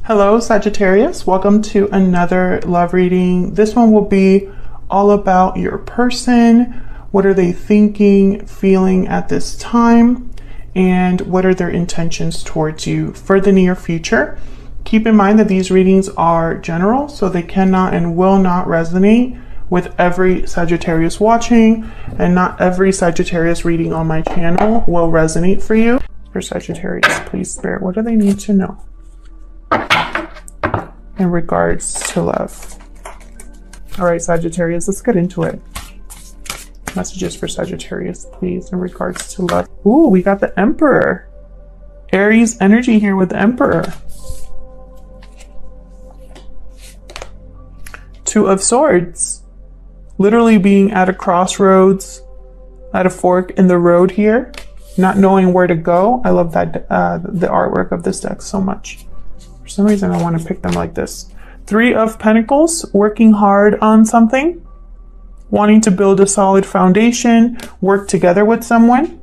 Hello Sagittarius, welcome to another love reading. This one will be all about your person. What are they thinking, feeling at this time, and what are their intentions towards you for the near future? Keep in mind that these readings are general, so they cannot and will not resonate with every Sagittarius watching, and not every Sagittarius reading on my channel will resonate for you. For Sagittarius, please Spirit, what do they need to know in regards to love? All right, Sagittarius, let's get into it. Messages for Sagittarius, please, in regards to love. Ooh, we got the Emperor. Aries energy here with the Emperor. Two of Swords. Literally being at a crossroads, at a fork in the road here, not knowing where to go. I love that the artwork of this deck so much. For some reason, I want to pick them like this. Three of Pentacles, working hard on something, wanting to build a solid foundation, work together with someone.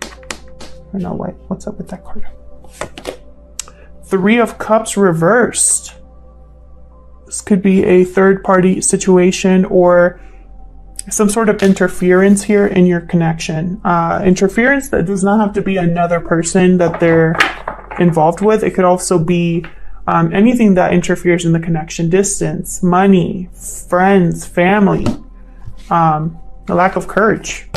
I don't know what's up with that card. Three of Cups reversed. This could be a third-party situation or some sort of interference here in your connection. Interference that does not have to be another person that they're involved with. It could also be anything that interferes in the connection. Distance, money, friends, family, a lack of courage.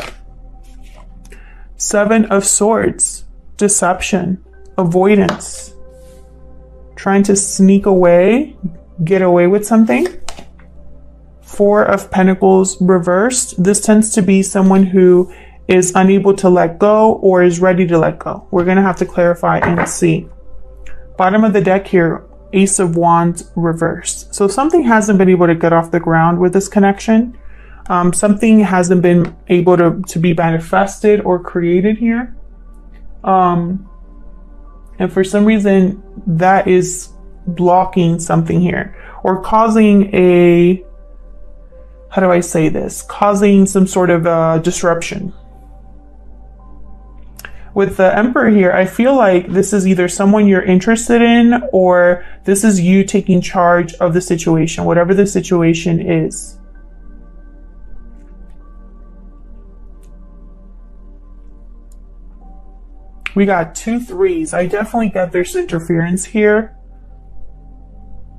Seven of Swords, deception, avoidance, trying to sneak away, get away with something. Four of Pentacles reversed. This tends to be someone who is unable to let go or is ready to let go. We're going to have to clarify and see. Bottom of the deck here, Ace of Wands reversed. So something hasn't been able to get off the ground with this connection. Something hasn't been able to be manifested or created here. And for some reason, that is blocking something here or causing a, how do I say this? Causing some sort of disruption. With the Emperor here, I feel like this is either someone you're interested in or this is you taking charge of the situation, whatever the situation is. We got 2 threes. I definitely get there's interference here.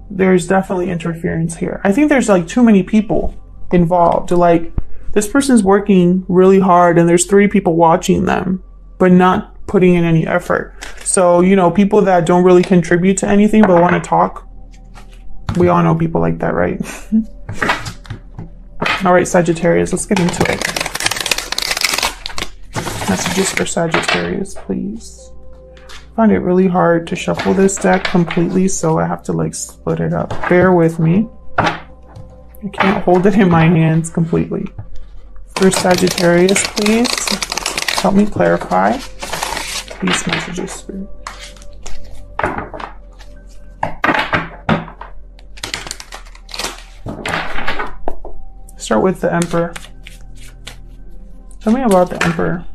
There's definitely interference here. I think there's like too many people involved. Like this person's working really hard and there's 3 people watching them, but not putting in any effort. So, you know, people that don't really contribute to anything but want to talk. We all know people like that, right? All right, Sagittarius, let's get into it. Messages for Sagittarius, please. I find it really hard to shuffle this deck completely, so I have to like split it up. Bear with me. I can't hold it in my hands completely. For Sagittarius, please help me clarify these messages, Spirit. Start with the Emperor. Tell me about the Emperor.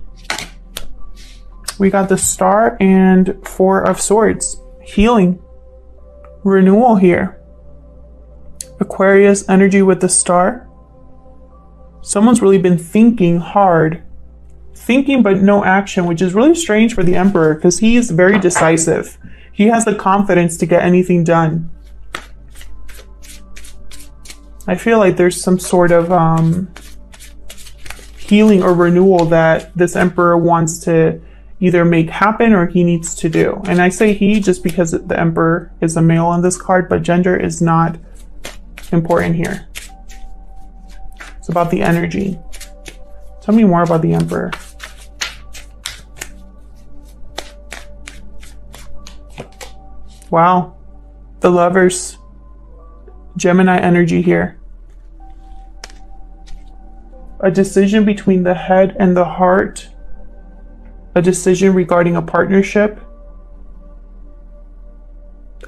We got the Star and 4 of Swords. Healing. Renewal here. Aquarius energy with the Star. Someone's really been thinking hard. Thinking but no action, which is really strange for the Emperor because he is very decisive. He has the confidence to get anything done. I feel like there's some sort of healing or renewal that this Emperor wants to either make happen or he needs to do. And I say he just because the Emperor is a male on this card, but gender is not important here. It's about the energy. Tell me more about the Emperor. Wow. The Lovers. Gemini energy here. A decision between the head and the heart. A decision regarding a partnership.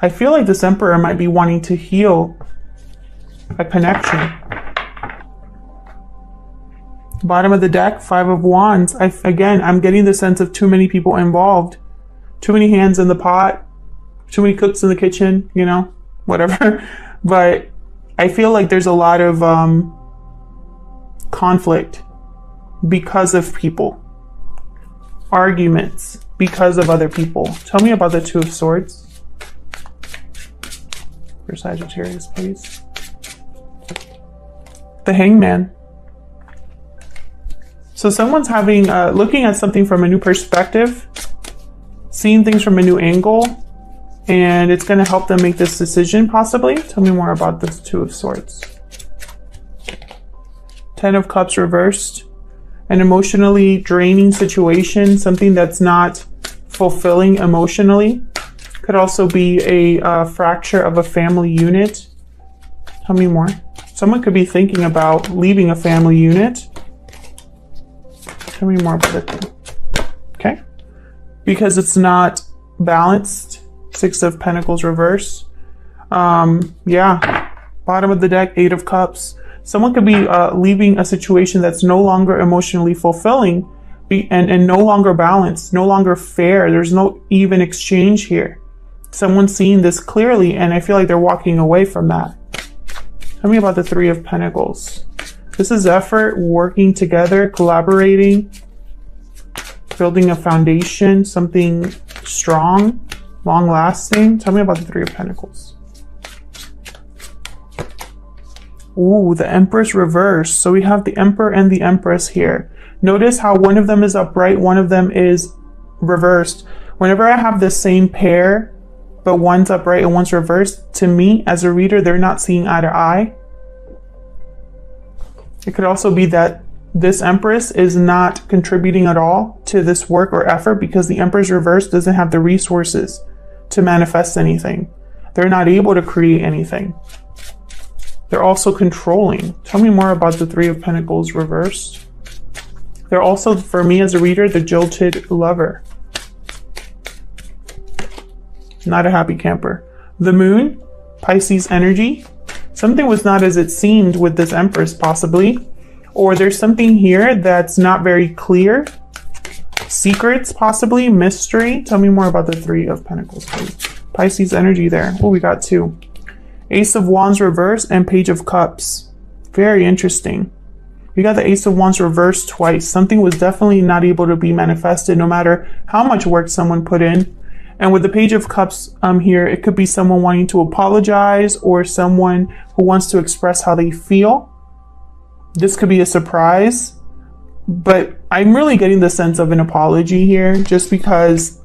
I feel like this Emperor might be wanting to heal a connection. Bottom of the deck, 5 of Wands. Again, I'm getting the sense of too many people involved. Too many hands in the pot. too many cooks in the kitchen, you know, whatever. But I feel like there's a lot of conflict because of people, arguments because of other people. Tell me about the Two of Swords for Sagittarius, please. The Hangman. So someone's having looking at something from a new perspective, seeing things from a new angle, and it's going to help them make this decision possibly. Tell me more about this Two of Swords. Ten of Cups reversed. An emotionally draining situation, something that's not fulfilling emotionally. Could also be a fracture of a family unit. Tell me more. Someone could be thinking about leaving a family unit. Tell me more about it. Okay. Because it's not balanced. Six of Pentacles reverse. Yeah. Bottom of the deck, Eight of Cups. Someone could be leaving a situation that's no longer emotionally fulfilling and no longer balanced, no longer fair. There's no even exchange here. Someone's seeing this clearly, and I feel like they're walking away from that. Tell me about the Three of Pentacles. This is effort, working together, collaborating, building a foundation, something strong, long-lasting. Tell me about the Three of Pentacles. Ooh, the Empress reversed. So we have the Emperor and the Empress here. Notice how one of them is upright, one of them is reversed. Whenever I have the same pair, but one's upright and one's reversed, to me, as a reader, they're not seeing eye to eye. It could also be that this Empress is not contributing at all to this work or effort because the Empress reversed doesn't have the resources to manifest anything. They're not able to create anything. They're also controlling. Tell me more about the Three of Pentacles reversed. They're also, for me as a reader, the jilted lover. Not a happy camper. The Moon, Pisces energy. Something was not as it seemed with this Empress, possibly. Or there's something here that's not very clear. Secrets, possibly. Mystery. Tell me more about the Three of Pentacles, please. Pisces energy there. Oh, we got two. Ace of Wands reverse and Page of Cups. Very interesting. We got the Ace of Wands reversed twice. Something was definitely not able to be manifested no matter how much work someone put in. And with the Page of Cups here, it could be someone wanting to apologize or someone who wants to express how they feel. This could be a surprise, but I'm really getting the sense of an apology here just because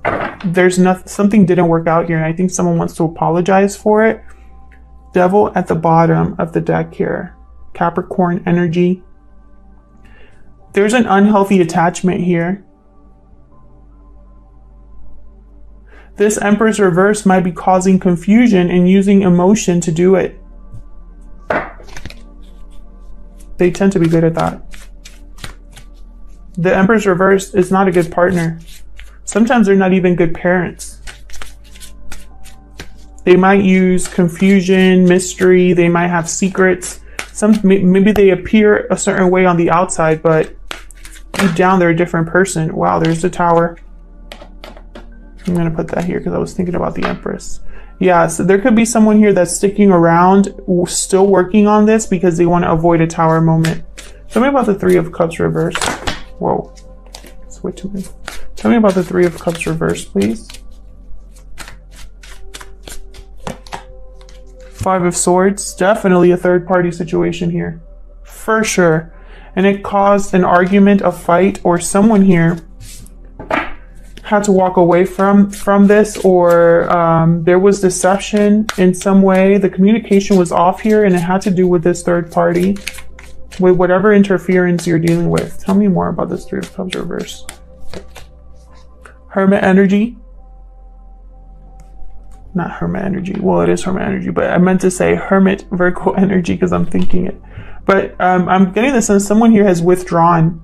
there's something didn't work out here and I think someone wants to apologize for it. Devil at the bottom of the deck here. Capricorn energy. There's an unhealthy attachment here. This Empress reverse might be causing confusion and using emotion to do it. They tend to be good at that. The Empress reverse is not a good partner. Sometimes they're not even good parents. They might use confusion, mystery. They might have secrets. Maybe they appear a certain way on the outside, but deep down they're a different person. Wow, there's the Tower. I'm going to put that here because I was thinking about the Empress. Yeah, so there could be someone here that's sticking around, still working on this because they want to avoid a Tower moment. Tell me about the Three of Cups reverse. Whoa, that's way too many. Tell me about the Three of Cups reverse, please. Five of Swords, definitely a third-party situation here, for sure. And it caused an argument, a fight, or someone here had to walk away from this, or there was deception in some way. The communication was off here, and it had to do with this third party, with whatever interference you're dealing with. Tell me more about this Three of Cups reverse. Hermit energy. Not Hermit energy. Well, it is Hermit energy, but I meant to say Hermit Virgo energy because I'm thinking it. But I'm getting the sense someone here has withdrawn.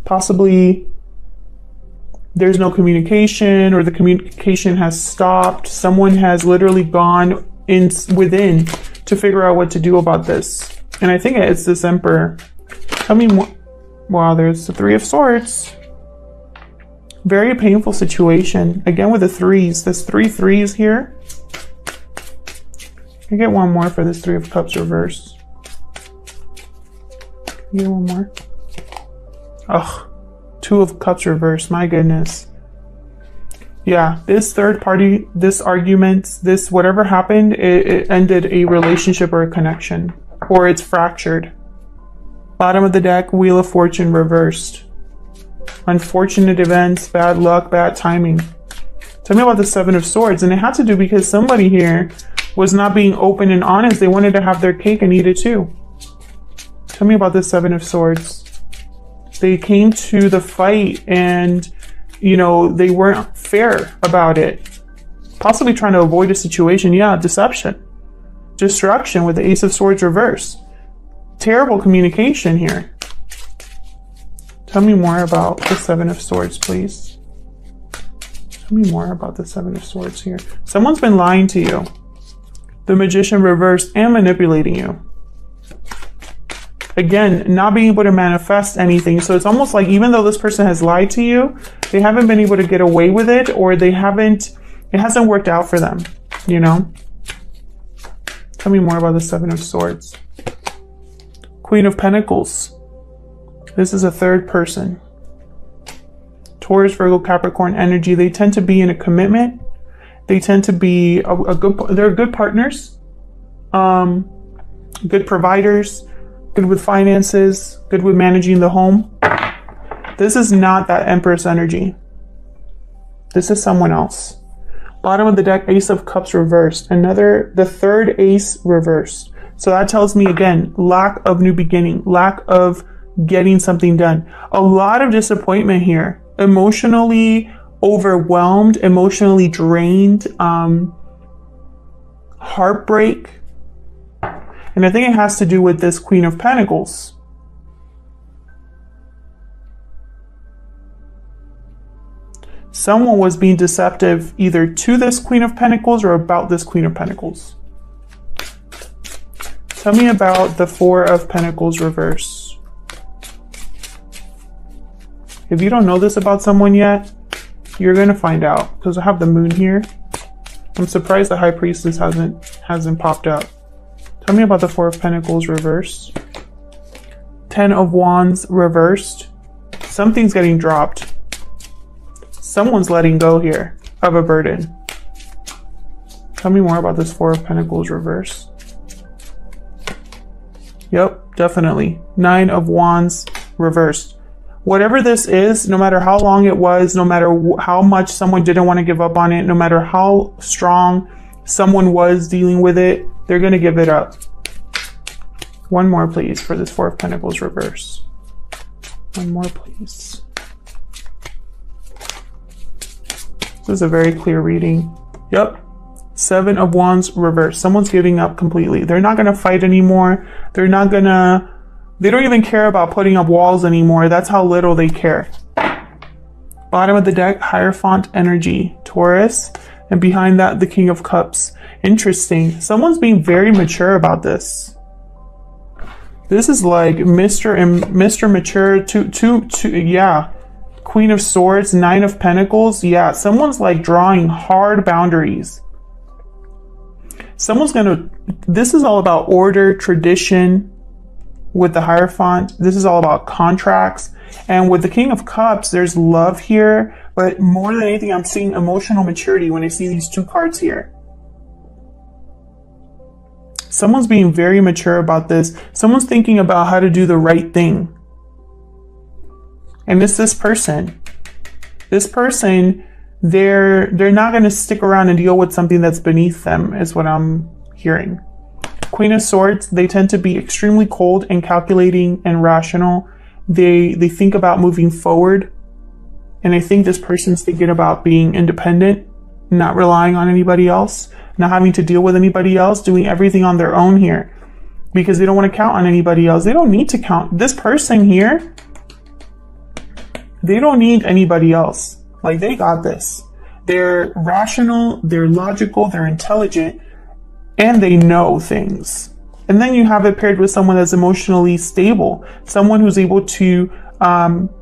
Possibly there's no communication or the communication has stopped. Someone has literally gone within to figure out what to do about this. And I think it's this Emperor. I mean, wow, there's the Three of Swords. Very painful situation. Again with the threes. There's three threes here. Can I get one more for this Three of Cups reverse? Can I get one more? Ugh, Two of Cups reverse, my goodness. Yeah, this third party, this argument, this whatever happened, it ended a relationship or a connection, or it's fractured. Bottom of the deck, Wheel of Fortune reversed. Unfortunate events, bad luck, bad timing. Tell me about the Seven of Swords. And it had to do because somebody here was not being open and honest. They wanted to have their cake and eat it too. Tell me about the Seven of Swords. They came to the fight and, you know, they weren't fair about it. Possibly trying to avoid a situation. Yeah, deception. Destruction with the Ace of Swords reverse. Terrible communication here. Tell me more about the Seven of Swords, please. Tell me more about the Seven of Swords here. Someone's been lying to you. The Magician reversed and manipulating you. Again, not being able to manifest anything. So it's almost like even though this person has lied to you, they haven't been able to get away with it, or it hasn't worked out for them, you know? Tell me more about the Seven of Swords. Queen of Pentacles. This is a third person. Taurus, Virgo, Capricorn energy. They tend to be in a commitment. They tend to be they're good partners, good providers, good with finances, good with managing the home. This is not that Empress energy. This is someone else. Bottom of the deck, Ace of Cups reversed. The third ace reversed. So that tells me again, lack of new beginning, lack of getting something done. A lot of disappointment here. Emotionally overwhelmed, emotionally drained, heartbreak. And I think it has to do with this Queen of Pentacles. Someone was being deceptive either to this Queen of Pentacles or about this Queen of Pentacles. Tell me about the Four of Pentacles reverse. If you don't know this about someone yet, you're going to find out, because I have the Moon here. I'm surprised the High Priestess hasn't popped up. Tell me about the Four of Pentacles reversed. Ten of Wands reversed. Something's getting dropped. Someone's letting go here of a burden. Tell me more about this Four of Pentacles reversed. Yep, definitely. Nine of Wands reversed. Whatever this is, no matter how long it was, no matter how much someone didn't want to give up on it, no matter how strong someone was dealing with it, they're going to give it up. One more, please, for this Four of Pentacles reverse. One more, please. This is a very clear reading. Yep. Seven of Wands reverse. Someone's giving up completely. They're not going to fight anymore. They don't even care about putting up walls anymore. That's how little they care. Bottom of the deck, Hierophant energy, Taurus. And behind that, the King of Cups. Interesting. Someone's being very mature about this. This is like Mr. Mature, yeah. Queen of Swords, Nine of Pentacles. Yeah, someone's like drawing hard boundaries. This is all about order, tradition. With the Hierophant, this is all about contracts. And with the King of Cups, there's love here. But more than anything, I'm seeing emotional maturity when I see these two cards here. Someone's being very mature about this. Someone's thinking about how to do the right thing. And it's this person. This person, they're not going to stick around and deal with something that's beneath them, is what I'm hearing. Queen of Swords, they tend to be extremely cold and calculating and rational. They think about moving forward. And I think this person's thinking about being independent, not relying on anybody else, not having to deal with anybody else, doing everything on their own here. Because they don't want to count on anybody else. They don't need to count. This person here, they don't need anybody else. Like, they got this. They're rational, they're logical, they're intelligent, and they know things. And then you have it paired with someone that's emotionally stable, someone who's able to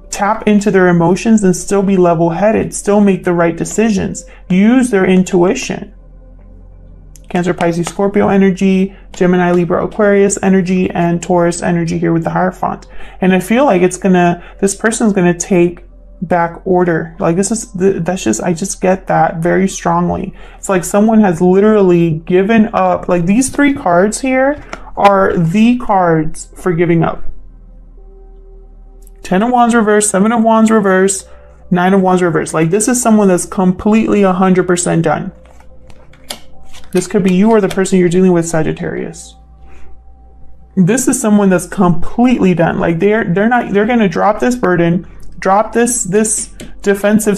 tap into their emotions and still be level-headed, still make the right decisions, use their intuition. Cancer, Pisces, Scorpio energy, Gemini, Libra, Aquarius energy, and Taurus energy here with the Hierophant. And I feel like this person's gonna take back order. Like I just get that very strongly. It's like someone has literally given up. Like these 3 cards here are the cards for giving up. 10 of Wands reverse, 7 of Wands reverse, 9 of Wands reverse. Like this is someone that's completely 100% done. This could be you or the person you're dealing with, Sagittarius. This is someone that's completely done. Like they're going to drop this burden, drop this defensive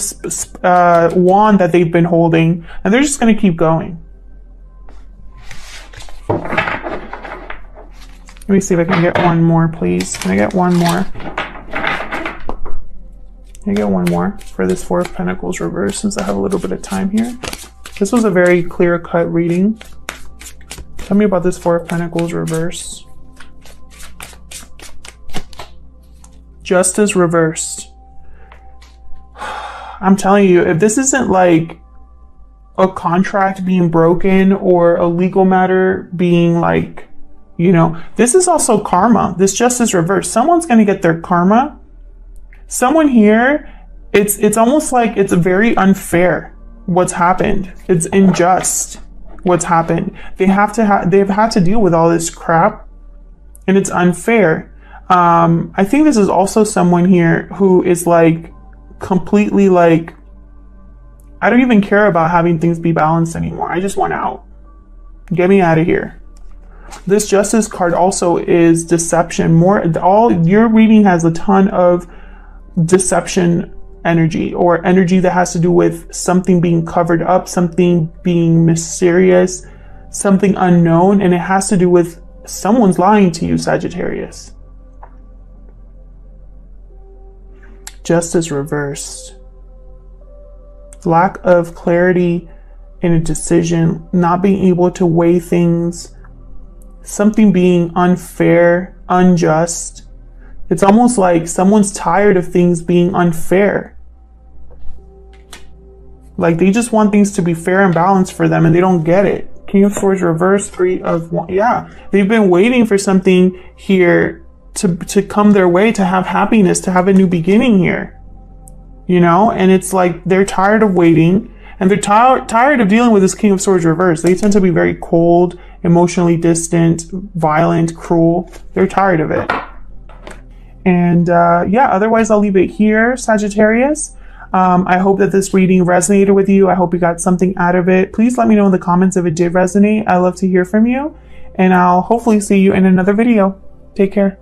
wand that they've been holding, and they're just going to keep going. Let me see if I can get one more, please. Can I get one more? Can I get one more for this 4 of Pentacles reverse, since I have a little bit of time here? This was a very clear-cut reading. Tell me about this 4 of Pentacles reverse. Justice reversed. I'm telling you, if this isn't like a contract being broken or a legal matter being like, you know, this is also karma. This justice reversed. Someone's going to get their karma. Someone here, it's almost like it's very unfair what's happened. It's unjust what's happened. They've had to deal with all this crap, and it's unfair. I think this is also someone here who is like completely like, I don't even care about having things be balanced anymore. I just want out. Get me out of here. This Justice card also is deception. All your reading has a ton of deception energy, or energy that has to do with something being covered up, something being mysterious, something unknown, and it has to do with someone's lying to you, Sagittarius. Justice reversed. Lack of clarity in a decision, not being able to weigh things, something being unfair, unjust. It's almost like someone's tired of things being unfair. Like they just want things to be fair and balanced for them, and they don't get it. King of Swords reverse, 3 of Wands. Yeah, they've been waiting for something here to come their way, to have happiness, to have a new beginning here. You know, and it's like they're tired of waiting, and they're tired of dealing with this King of Swords reverse. They tend to be very cold, emotionally distant, violent, cruel. They're tired of it. And yeah, otherwise I'll leave it here, Sagittarius. I hope that this reading resonated with you. I hope you got something out of it. Please let me know in the comments if it did resonate. I love to hear from you, and I'll hopefully see you in another video. Take care.